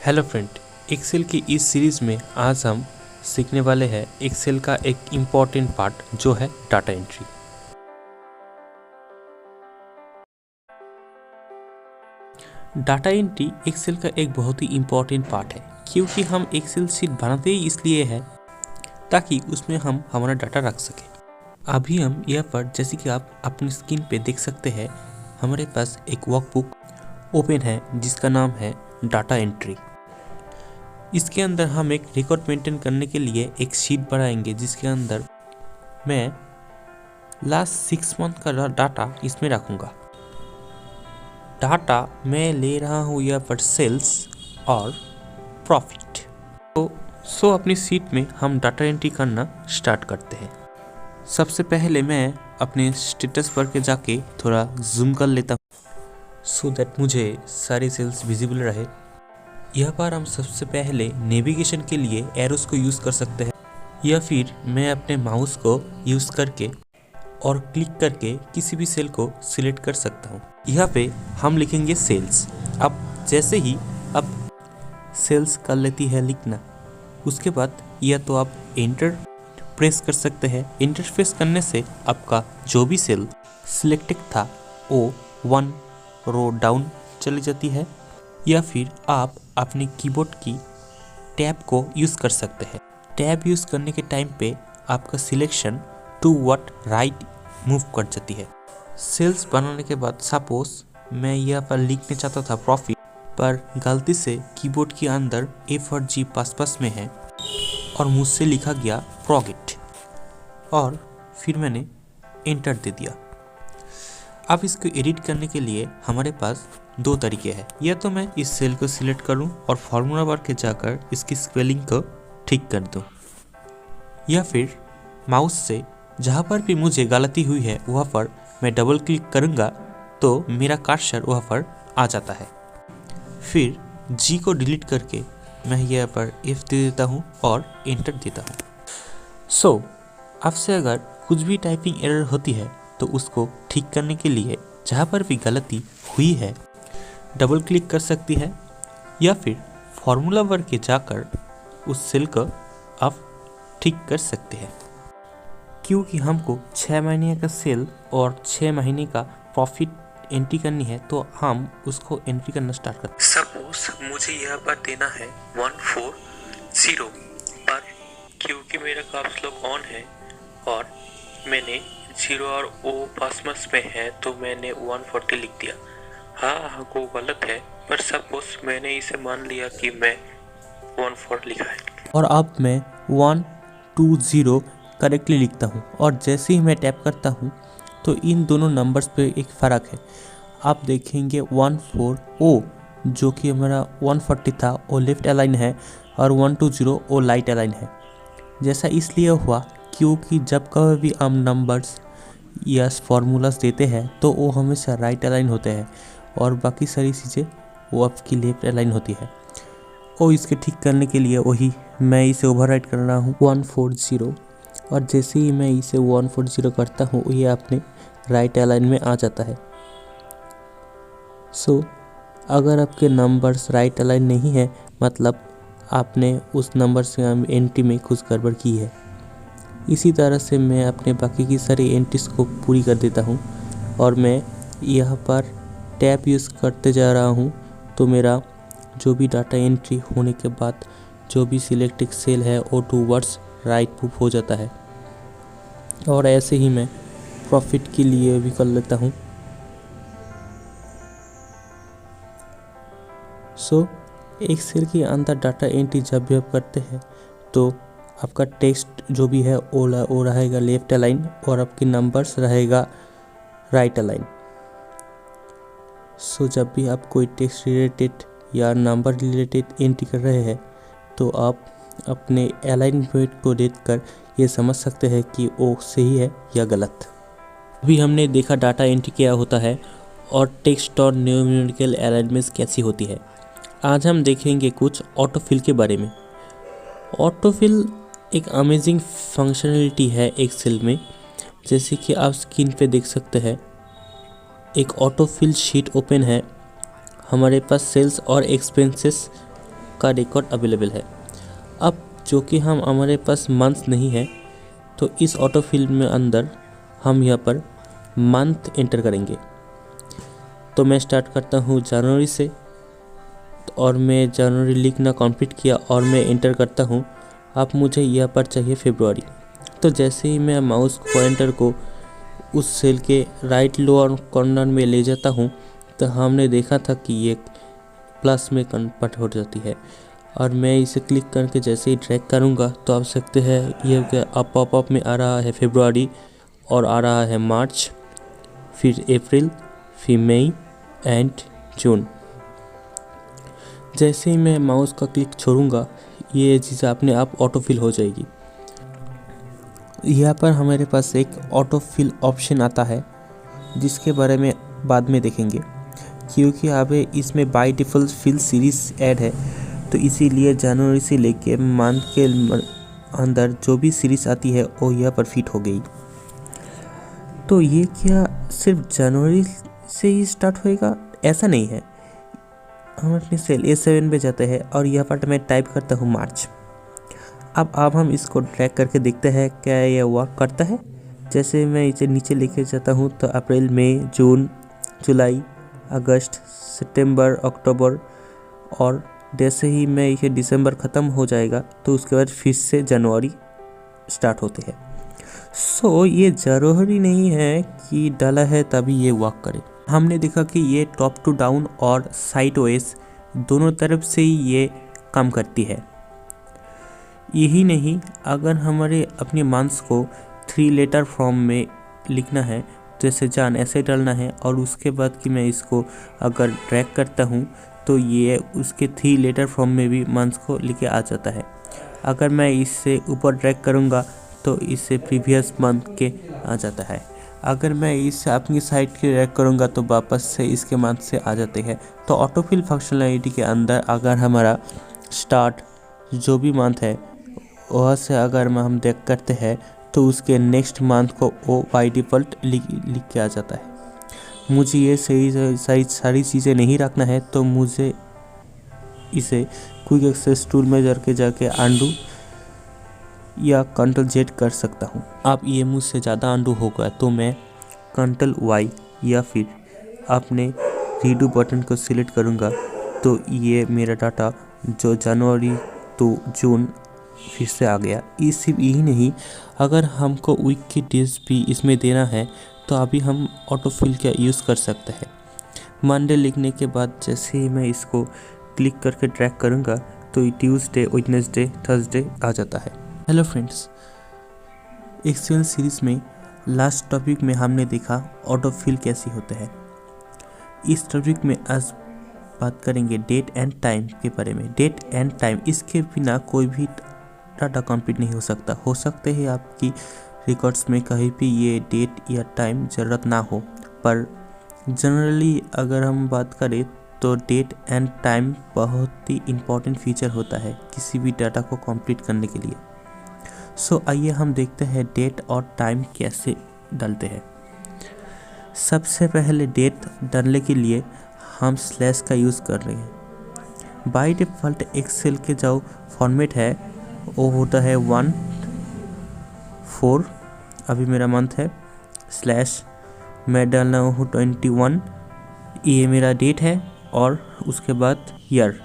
Hello friend, Excel की इस series में आज हम सीखने वाले हैं एक्सेल का एक इम्पॉर्टेंट पार्ट जो है data entry. Data entry excel का एक बहुत ही इम्पॉर्टेंट पार्ट है क्योंकि हम एक्सेल शीट बनाते ही इसलिए है ताकि उसमें हम हमारा डाटा रख सकें। अभी हम यहाँ पर जैसे कि आप अपनी स्क्रीन पे देख सकते हैं, हमारे पास एक वर्कबुक ओपन है जिसका नाम है डाटा एंट्री। इसके अंदर हम एक रिकॉर्ड मेंटेन करने के लिए एक शीट बनाएंगे जिसके अंदर मैं लास्ट 6 मंथ का डाटा इसमें रखूँगा। डाटा मैं ले रहा हूँ यहाँ पर सेल्स और प्रॉफिट। तो अपनी शीट में हम डाटा एंट्री करना स्टार्ट करते हैं। सबसे पहले मैं अपने स्टेटस पर के जाके थोड़ा जूम कर लेता हूँ सो दैट मुझे सारी सेल्स विजिबल रहे। यहाँ पर हम सबसे पहले नेविगेशन के लिए एरोस को यूज़ कर सकते हैं या फिर मैं अपने माउस को यूज़ करके और क्लिक करके किसी भी सेल को सिलेक्ट कर सकता हूँ। यहाँ पे हम लिखेंगे सेल्स। अब जैसे ही अब सेल्स कर लेती है लिखना, उसके बाद या तो आप एंटर प्रेस कर सकते हैं। एंटर प्रेस करने से आपका जो भी सेल सिलेक्टेड था वो 1 रो डाउन चली जाती है, या फिर आप अपने कीबोर्ड की टैब को यूज़ कर सकते हैं। टैब यूज़ करने के टाइम पे आपका सिलेक्शन टू व्हाट राइट मूव कर जाती है। सेल्स बनाने के बाद सपोज मैं यहाँ पर लिखने चाहता था प्रॉफिट, पर गलती से कीबोर्ड के अंदर F और G पास में है और मुझसे लिखा गया प्रॉफिट और फिर मैंने एंटर दे दिया। अब इसको एडिट करने के लिए हमारे पास 2 तरीके हैं। या तो मैं इस सेल को सिलेक्ट करूं और फॉर्मूला बार के जाकर इसकी स्पेलिंग को ठीक कर दूं, या फिर माउस से जहां पर भी मुझे गलती हुई है वहां पर मैं डबल क्लिक करूंगा तो मेरा कर्सर वहां पर आ जाता है। फिर जी को डिलीट करके मैं यहाँ पर F दे देता हूँ और एंटर देता हूँ। आपसे अगर कुछ भी टाइपिंग एरर होती है तो उसको ठीक करने के लिए जहाँ पर भी गलती हुई है डबल क्लिक कर सकती है, या फिर फॉर्मूला बार के जाकर उस सेल को आप ठीक कर सकते हैं। क्योंकि हमको 6 महीने का सेल और 6 महीने का प्रॉफिट एंट्री करनी है तो हम उसको एंट्री करना स्टार्ट करते हैं। सपोज मुझे यहाँ पर देना है 140, पर क्योंकि मेरा कैप्स लॉक ऑन है और मैंने 0 और O पास में है तो मैंने 140 लिख दिया। हाँ, वो गलत है, पर सपोज मैंने इसे मान लिया कि मैं 14 लिखा है और अब मैं 120 करेक्टली लिखता हूँ और जैसे ही मैं टैप करता हूँ तो इन दोनों नंबर्स पे एक फ़र्क है। आप देखेंगे 14O जो कि हमारा 140 था वो लेफ्ट अलाइन है और 120 वो राइट अलाइन है। जैसा इसलिए हुआ क्योंकि जब कभी भी हम नंबर्स या फार्मूलास देते हैं तो वो हमेशा राइट अलाइन होते हैं और बाकी सारी चीज़ें वो आपकी लेफ्ट अलाइन होती है। और इसके ठीक करने के लिए वही मैं इसे ओवरराइट कर रहा हूँ 140, और जैसे ही मैं इसे 140 करता हूँ ये अपने राइट अलाइन में आ जाता है। अगर आपके नंबर्स राइट अलाइन नहीं है मतलब आपने उस नंबर से एंट्री में कुछ गड़बड़ की है। इसी तरह से मैं अपने बाकी की सारी एंट्रीज को पूरी कर देता हूँ और मैं यहाँ पर टैब यूज़ करते जा रहा हूँ तो मेरा जो भी डाटा एंट्री होने के बाद जो भी सिलेक्टेड सेल है वो टूवर्ड्स राइट मूव हो जाता है। और ऐसे ही मैं प्रॉफिट के लिए भी कर लेता हूँ। एक सेल के अंदर डाटा एंट्री जब भी आप करते हैं तो आपका टेक्स्ट जो भी है वो रहेगा लेफ्ट अलाइन और आपके नंबर्स रहेगा राइट अलाइन। जब भी आप कोई टेक्स्ट रिलेटेड या नंबर रिलेटेड एंट्री कर रहे हैं तो आप अपने अलाइनमेंट को देखकर ये समझ सकते हैं कि वो सही है या गलत। अभी हमने देखा डाटा एंट्री क्या होता है और टेक्स्ट और न्यूमेरिकल अलाइनमेंट्स कैसी होती है। आज हम देखेंगे कुछ ऑटोफिल के बारे में। ऑटोफिल एक अमेजिंग फंक्शनलिटी है एक्सेल में। जैसे कि आप स्क्रीन पे देख सकते हैं, एक ऑटोफिल शीट ओपन है। हमारे पास सेल्स और एक्सपेंसेस का रिकॉर्ड अवेलेबल है। अब जो कि हमारे पास मंथ्स नहीं है, तो इस ऑटो फिल में अंदर हम यहाँ पर मंथ एंटर करेंगे। तो मैं स्टार्ट करता हूँ जनवरी से, और मैं जनवरी लिखना कंप्लीट किया और मैं एंटर करता हूँ। अब मुझे यहाँ पर चाहिए फरवरी। तो जैसे ही मैं माउस पॉइंटर को उस सेल के राइट लोअर कॉर्नर में ले जाता हूँ, तो हमने देखा था कि ये प्लस में कन्वर्ट हो जाती है। और मैं इसे क्लिक करके जैसे ही ड्रैग करूँगा तो आप सकते हैं ये अब पॉपअप में आ रहा है फरवरी, और आ रहा है मार्च, फिर अप्रैल, फिर मई एंड जून। जैसे ही मैं माउस का क्लिक छोड़ूंगा, ये चीज़ अपने आप ऑटो फिल हो जाएगी। यहाँ पर हमारे पास एक ऑटो फिल ऑप्शन आता है, जिसके बारे में बाद में देखेंगे, क्योंकि अब इसमें by default fill series add है। तो इसीलिए जनवरी से लेके मंथ के अंदर जो भी सीरीज़ आती है वो यहाँ पर फिट हो गई। तो ये क्या सिर्फ जनवरी से ही स्टार्ट होएगा? ऐसा नहीं है। हम अपनी सेल A7 पे जाते हैं और यहाँ पर मैं टाइप करता हूँ मार्च। अब हम इसको ड्रैग करके देखते हैं क्या ये वर्क करता है। जैसे मैं इसे नीचे लेके जाता हूँ तो अप्रैल, मई, जून, जुलाई, अगस्त, सितंबर, अक्टूबर, और जैसे ही मैं ये दिसंबर ख़त्म हो जाएगा तो उसके बाद फिर से जनवरी स्टार्ट होते हैं। सो ये ज़रूरी नहीं है कि डाला है तभी ये वर्क करे। हमने देखा कि ये टॉप टू डाउन और साइड वाइज दोनों तरफ से ही ये काम करती है। यही नहीं, अगर हमारे अपने मंथ्स को 3 लेटर फॉर्म में लिखना है, जैसे जान ऐसे डालना है, और उसके बाद कि मैं इसको अगर ड्रैग करता हूँ तो ये उसके 3 लेटर फॉर्म में भी मंथ्स को लिखे आ जाता है। अगर मैं इससे ऊपर ड्रैग करूँगा तो इससे प्रीवियस मंथ के आ जाता है। अगर मैं इससे अपनी साइड के ड्रैग करूँगा तो वापस से इसके मंथ से आ जाते हैं। तो ऑटोफिल फंक्शनलिटी के अंदर अगर हमारा स्टार्ट जो भी मंथ है वहाँ से अगर हम ड्रैग करते हैं तो उसके नेक्स्ट मंथ को वो बाई डिफ़ॉल्ट लिख के आ जाता है। मुझे ये सारी चीज़ें नहीं रखना है, तो मुझे इसे क्विक एक्सेस टूल में जाके अंडू या Ctrl+Z कर सकता हूँ। अब ये मुझसे ज़्यादा अंडू होगा तो मैं Ctrl+Y या फिर अपने रीडू बटन को सिलेक्ट करूँगा, तो ये मेरा डाटा जो जनवरी टू जून फिर से आ गया। सिर्फ यही नहीं, अगर हमको वीक की डेज भी इसमें देना है तो अभी हम ऑटोफिल का यूज़ कर सकते हैं। मंडे लिखने के बाद जैसे ही मैं इसको क्लिक करके ड्रैग करूँगा तो ट्यूसडे, वेडनेसडे, थर्सडे आ जाता है। हेलो फ्रेंड्स, एक्सेल सीरीज़ में लास्ट टॉपिक में हमने देखा ऑटोफिल कैसे होता है। इस टॉपिक में आज बात करेंगे डेट एंड टाइम के बारे में। डेट एंड टाइम, इसके बिना कोई भी डाटा कंप्लीट नहीं हो सकते हैं आपकी रिकॉर्ड्स में कहीं भी ये डेट या टाइम ज़रूरत ना हो, पर जनरली अगर हम बात करें तो डेट एंड टाइम बहुत ही इम्पॉर्टेंट फीचर होता है किसी भी डाटा को कंप्लीट करने के लिए। सो आइए हम देखते हैं डेट और टाइम कैसे डालते हैं। सबसे पहले डेट डालने के लिए हम स्लैश का यूज़ कर रहे हैं। बाय डिफ़ॉल्ट एक्सेल के जो फॉर्मेट है वो होता है 1/4, अभी मेरा मंथ है, स्लैश मैं डालना हूँ 21, ये मेरा डेट है, और उसके बाद ईयर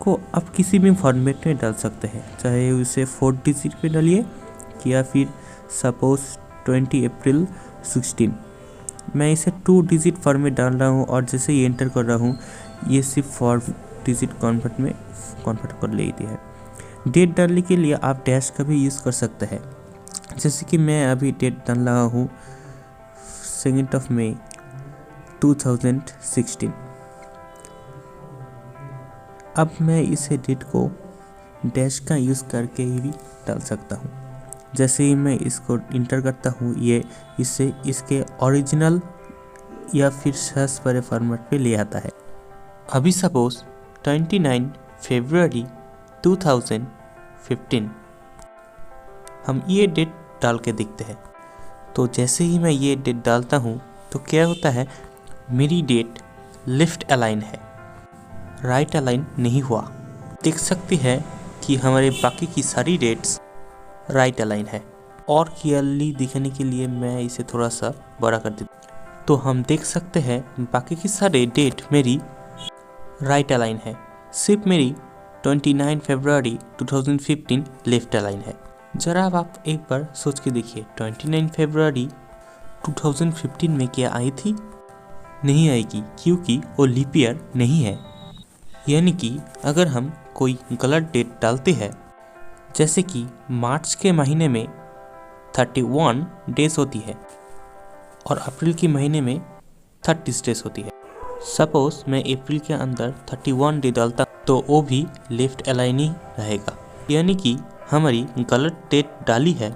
को आप किसी भी फॉर्मेट में डाल सकते हैं, चाहे उसे 4 डिजिट पे डालिए या फिर सपोज 20 अप्रैल 16। मैं इसे 2 डिजिट फॉर्मेट डाल रहा हूँ, और जैसे ही एंटर कर रहा हूँ ये सिर्फ 4 डिजिट कन्वर्ट में कन्वर्ट कर लेती है। डेट डालने के लिए आप डैश का भी यूज़ कर सकते हैं, जैसे कि मैं अभी डेट डाल रहा हूँ 2 मई 2016। अब मैं इसे डेट को डैश का यूज़ करके ही भी डाल सकता हूँ। जैसे ही मैं इसको इंटर करता हूँ ये इसे इसके ओरिजिनल या फिर सर्च वाले फॉर्मेट पे ले आता है। अभी सपोज 29 फरवरी 2015 हम ये डेट डाल के देखते हैं। तो जैसे ही मैं ये डेट डालता हूँ तो क्या होता है, मेरी डेट लेफ्ट अलाइन है, राइट अलाइन नहीं हुआ। देख सकते हैं कि हमारे बाकी की सारी डेट्स राइट अलाइन है। और क्लियरली दिखने के लिए मैं इसे थोड़ा सा बड़ा कर देता हूँ। तो हम देख सकते हैं बाकी की सारे डेट मेरी राइट अलाइन है, सिर्फ मेरी 29 फरवरी 2015 लेफ्ट अलाइन है। जरा अब आप एक बार सोच के देखिए, 29 फरवरी 2015 में क्या आई थी? नहीं आएगी, क्योंकि वो लीप ईयर नहीं है। यानी कि अगर हम कोई गलत डेट डालते हैं, जैसे कि मार्च के महीने में 31 डेज होती है और अप्रैल के महीने में 30 डेज होती है। सपोज मैं अप्रैल के अंदर 31 डे डालता तो वो भी लेफ्ट अलाइन ही रहेगा। यानी कि हमारी गलत डेट डाली है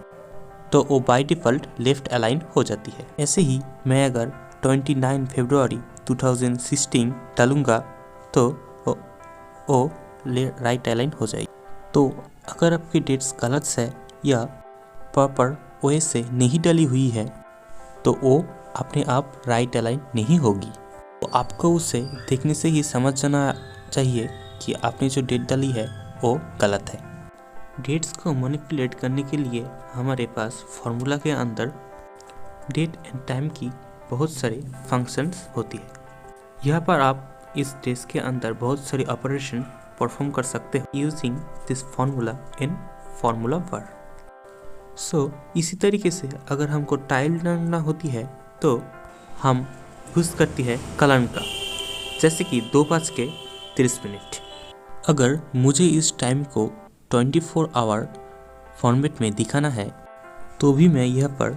तो वो बाय डिफ़ॉल्ट लेफ्ट अलाइन हो जाती है। ऐसे ही मैं अगर 29 फरवरी 2016 डालूँगा तो वो राइट अलाइन हो जाएगी। तो अगर आपकी डेट्स गलत है या प्रॉपर वे से नहीं डाली हुई है तो वो अपने आप राइट अलाइन नहीं होगी। तो आपको उसे देखने से ही समझ जाना चाहिए कि आपने जो डेट डाली है वो गलत है। डेट्स को मैनिपुलेट करने के लिए हमारे पास फार्मूला के अंदर डेट एंड टाइम की बहुत सारे फंक्शंस होती है। यहाँ पर आप इस डेट्स के अंदर बहुत सारे ऑपरेशन परफॉर्म कर सकते हो using this formula in formula वर। इसी तरीके से अगर हमको टाइम डालना होती है तो हम यूज़ करती है कलन का, जैसे कि 2:30 अगर मुझे इस टाइम को 24 आवर फॉर्मेट में दिखाना है तो भी मैं यह पर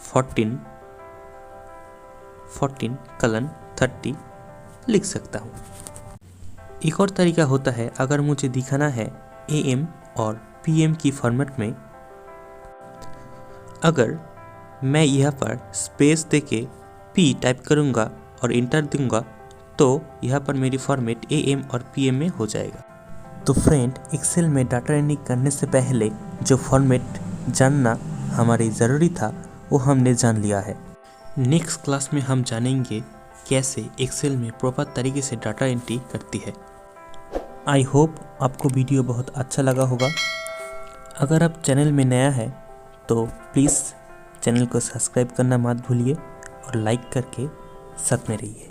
14:30 लिख सकता हूँ। एक और तरीका होता है, अगर मुझे दिखाना है AM और PM की फॉर्मेट में, अगर मैं यह पर स्पेस देके P टाइप करूँगा और इंटर दूंगा तो यहाँ पर मेरी फॉर्मेट AM और PM में हो जाएगा। तो फ्रेंड, एक्सेल में डाटा एंट्री करने से पहले जो फॉर्मेट जानना हमारे ज़रूरी था वो हमने जान लिया है। नेक्स्ट क्लास में हम जानेंगे कैसे एक्सेल में प्रॉपर तरीके से डाटा एंट्री करती है। आई होप आपको वीडियो बहुत अच्छा लगा होगा। अगर आप चैनल में नया है तो प्लीज़ चैनल को सब्सक्राइब करना मत भूलिए और लाइक करके साथ में रहिए।